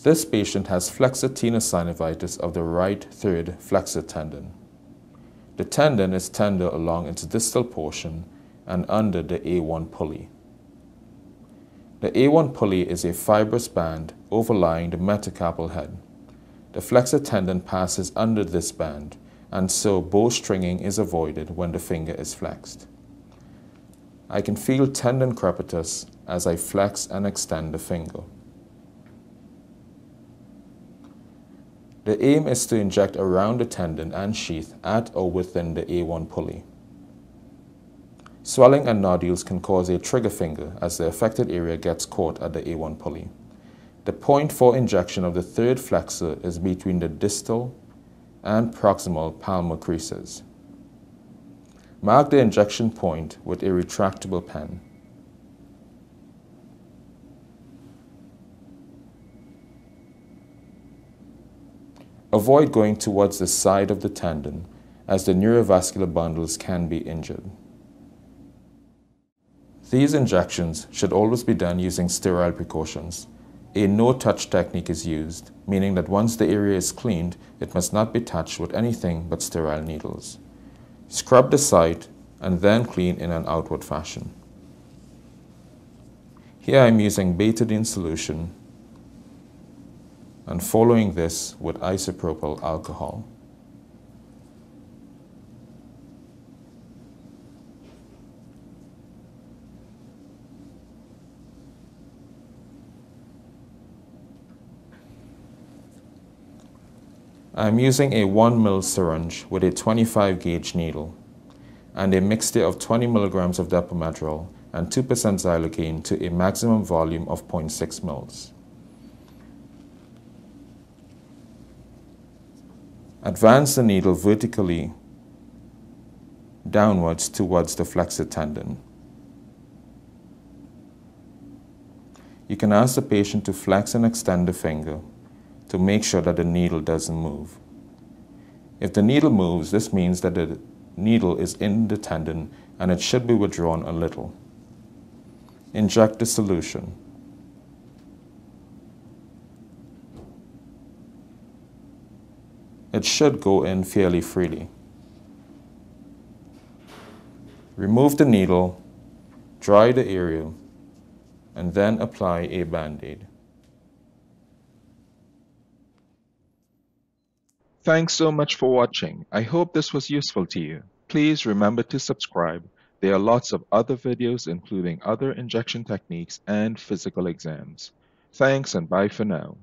This patient has flexor tenosynovitis of the right third flexor tendon. The tendon is tender along its distal portion and under the A1 pulley. The A1 pulley is a fibrous band overlying the metacarpal head. The flexor tendon passes under this band, and so bowstringing is avoided when the finger is flexed. I can feel tendon crepitus as I flex and extend the finger. The aim is to inject around the tendon and sheath at or within the A1 pulley. Swelling and nodules can cause a trigger finger as the affected area gets caught at the A1 pulley. The point for injection of the third flexor is between the distal and proximal palmar creases. Mark the injection point with a retractable pen. Avoid going towards the side of the tendon as the neurovascular bundles can be injured. These injections should always be done using sterile precautions. A no-touch technique is used, meaning that once the area is cleaned, it must not be touched with anything but sterile needles. Scrub the site and then clean in an outward fashion. Here I am using betadine solution and following this with isopropyl alcohol. I am using a 1 ml syringe with a 25 gauge needle and a mixture of 20 milligrams of depomedrol and 2% xylocaine to a maximum volume of 0.6 ml. Advance the needle vertically downwards towards the flexor tendon. You can ask the patient to flex and extend the finger to make sure that the needle doesn't move. If the needle moves, this means that the needle is in the tendon and it should be withdrawn a little. Inject the solution. It should go in fairly freely. Remove the needle, dry the area, and then apply a Band-Aid. Thanks so much for watching. I hope this was useful to you. Please remember to subscribe. There are lots of other videos including other injection techniques and physical exams. Thanks and bye for now.